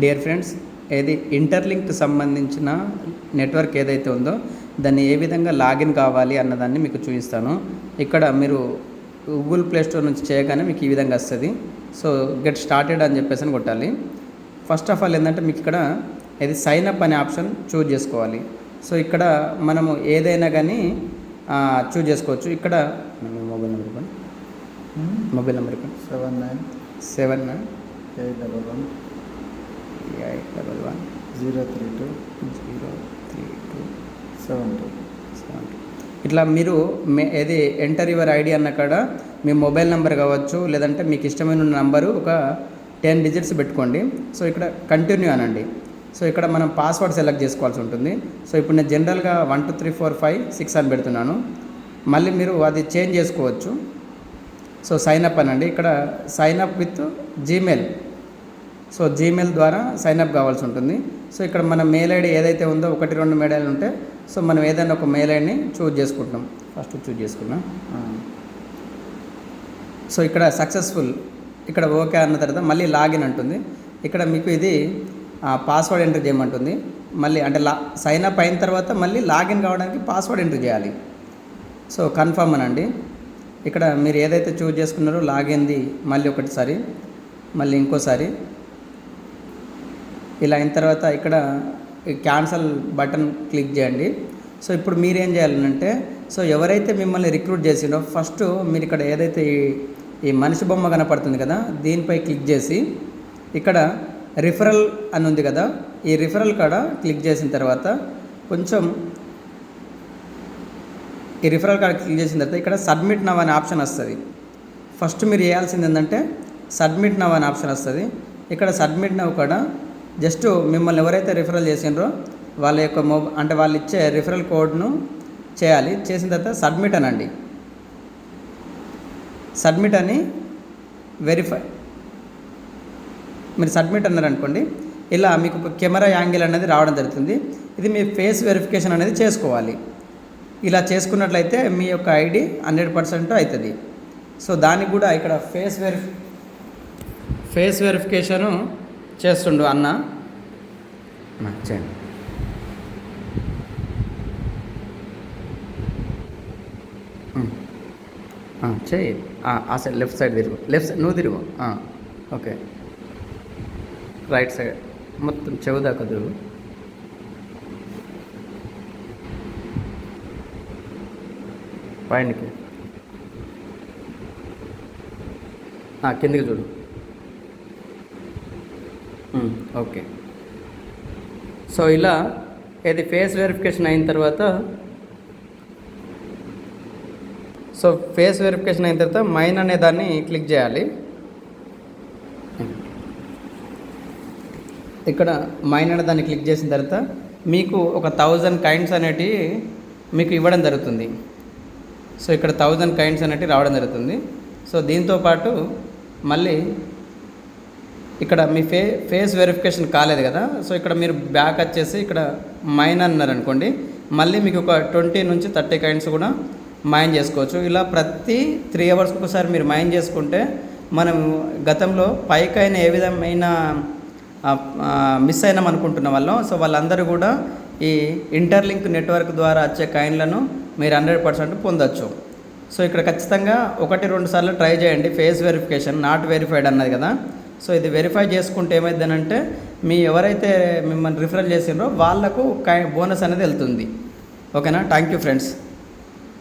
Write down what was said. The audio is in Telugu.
డియర్ ఫ్రెండ్స్, ఏది ఇంటర్లింక్కి సంబంధించిన నెట్వర్క్ ఏదైతే ఉందో దాన్ని ఏ విధంగా లాగిన్ కావాలి అన్నదాన్ని మీకు చూపిస్తాను. ఇక్కడ మీరు గూగుల్ ప్లే స్టోర్ నుంచి చేయగానే మీకు ఈ విధంగా వస్తుంది. సో గెట్ స్టార్టెడ్ అని చెప్పేసి అని కొట్టాలి. ఫస్ట్ ఆఫ్ ఆల్ ఏంటంటే మీకు ఇక్కడ ఇది సైన్ అప్ అనే ఆప్షన్ చూజ్ చేసుకోవాలి. సో ఇక్కడ మనము ఏదైనా కానీ చూజ్ చేసుకోవచ్చు. ఇక్కడ మొబైల్ నెంబర్ ఇవ్వండి. మొబైల్ నెంబర్ ఇవ్వండి. 79 811 032 72. ఇట్లా మీరు ఏది ఎంటర్ యువర్ ఐడి అన్న కాడ మీ మొబైల్ నెంబర్ కావచ్చు, లేదంటే మీకు ఇష్టమైన నంబరు ఒక 10 డిజిట్స్ పెట్టుకోండి. సో ఇక్కడ కంటిన్యూ అనండి. సో ఇక్కడ మనం పాస్వర్డ్ సెలెక్ట్ చేసుకోవాల్సి ఉంటుంది. సో ఇప్పుడు నేను జనరల్గా 1 2 3 4 5 6 అని పెడుతున్నాను. మళ్ళీ మీరు అది చేంజ్ చేసుకోవచ్చు. సో సైన్ అప్ అనండి. ఇక్కడ sign up with Gmail. So Gmail ద్వారా సైన్ అప్ కావాల్సి ఉంటుంది. సో ఇక్కడ మన మెయిల్ ఐడి ఏదైతే ఉందో 1 2 మెయిల్ ఐడీలు ఉంటే సో మనం ఏదైనా ఒక మెయిల్ ఐడిని చూజ్ చేసుకుంటాం. ఫస్ట్ చూజ్ చేసుకున్నాం. సో ఇక్కడ సక్సెస్ఫుల్, ఇక్కడ ఓకే అన్న తర్వాత మళ్ళీ లాగిన్ అంటుంది. ఇక్కడ మీకు ఇది పాస్వర్డ్ ఎంటర్ చేయమంటుంది. మళ్ళీ అంటే సైన్ అప్ అయిన తర్వాత మళ్ళీ లాగిన్ కావడానికి పాస్వర్డ్ ఎంటర్ చేయాలి. సో కన్ఫర్మ్ అనండి. ఇక్కడ మీరు ఏదైతే చూజ్ చేసుకున్నారో లాగిన్ది మళ్ళీ ఒకటిసారి, మళ్ళీ ఇంకోసారి ఇలా అయిన తర్వాత ఇక్కడ క్యాన్సల్ బటన్ క్లిక్ చేయండి. సో ఇప్పుడు మీరేం చేయాలంటే, సో ఎవరైతే మిమ్మల్ని రిక్రూట్ చేసిండో ఫస్ట్ మీరు ఇక్కడ ఏదైతే ఈ మనిషి బొమ్మ కనపడుతుంది కదా, దీనిపై క్లిక్ చేసి ఇక్కడ రిఫరల్ అని ఉంది కదా, ఈ రిఫరల్ కాడ క్లిక్ చేసిన తర్వాత కొంచెం ఈ రిఫరల్ కాడ క్లిక్ చేసిన తర్వాత ఇక్కడ సబ్మిట్ నవ్ అనే ఆప్షన్ వస్తుంది. ఫస్ట్ మీరు చేయాల్సింది ఏంటంటే సబ్మిట్ నవ్ అనే ఆప్షన్ వస్తుంది. ఇక్కడ సబ్మిట్ నవ్ కాడ జస్ట్ మిమ్మల్ని ఎవరైతే రిఫరల్ చేసిండ్రో వాళ్ళ యొక్క అంటే వాళ్ళు ఇచ్చే రిఫరల్ కోడ్ను చేయాలి. చేసిన తర్వాత సబ్మిట్ అనండి. సబ్మిట్ అని వెరిఫై మీరు సబ్మిట్ అన్నారనుకోండి, ఇలా మీకు ఒక కెమెరా యాంగిల్ అనేది రావడం జరుగుతుంది. ఇది మీ ఫేస్ వెరిఫికేషన్ అనేది చేసుకోవాలి. ఇలా చేసుకున్నట్లయితే మీ యొక్క ఐడి 100% అవుతుంది. సో దానికి కూడా ఇక్కడ ఫేస్ వెరిఫికేషను చేస్తుండు అన్న చేయండి. చేయి. ఆ సైడ్ లెఫ్ట్ సైడ్ తిరుగు, లెఫ్ట్ సైడ్ నువ్వు తిరుగు. ఓకే, రైట్ సైడ్ మొత్తం చెవుదాకా తిరుగు. పైనకి కిందికి చూడు. ఓకే. సో ఇలా ఇది ఫేస్ వెరిఫికేషన్ అయిన తర్వాత మైన్ అనే దాన్ని క్లిక్ చేయాలి. ఇక్కడ మైన్ అనే దాన్ని క్లిక్ చేసిన తర్వాత మీకు ఒక 1000 కాయిన్స్ అనేటివి మీకు ఇవ్వడం జరుగుతుంది. సో ఇక్కడ 1000 కాయిన్స్ అనేటివి రావడం జరుగుతుంది. సో దీంతోపాటు మళ్ళీ ఇక్కడ మీ ఫేస్ వెరిఫికేషన్ కాలేదు కదా, సో ఇక్కడ మీరు బ్యాక్ వచ్చేసి ఇక్కడ మైన్ అన్నారు అనుకోండి, మళ్ళీ మీకు ఒక 20 నుంచి 30 కాయిన్స్ కూడా మైన్ చేసుకోవచ్చు. ఇలా ప్రతి 3 అవర్స్కి ఒకసారి మీరు మైన్ చేసుకుంటే మనం గతంలో పైకైనా ఏ విధమైన మిస్ అయినాం అనుకుంటున్న వాళ్ళం, సో వాళ్ళందరూ కూడా ఈ ఇంటర్లింక్ నెట్వర్క్ ద్వారా వచ్చే కాయిన్లను మీరు 100% పొందొచ్చు. సో ఇక్కడ ఖచ్చితంగా 1-2 సార్లు ట్రై చేయండి. ఫేస్ వెరిఫికేషన్ నాట్ వెరిఫైడ్ అన్నది కదా, సో ఇది వెరిఫై చేసుకుంటే ఏమైందనంటే మీ ఎవరైతే మిమ్మల్ని రిఫరల్ చేసిండ్రో వాళ్లకు బోనస్ అనేది వెళ్తుంది. ఓకేనా? Thank you friends.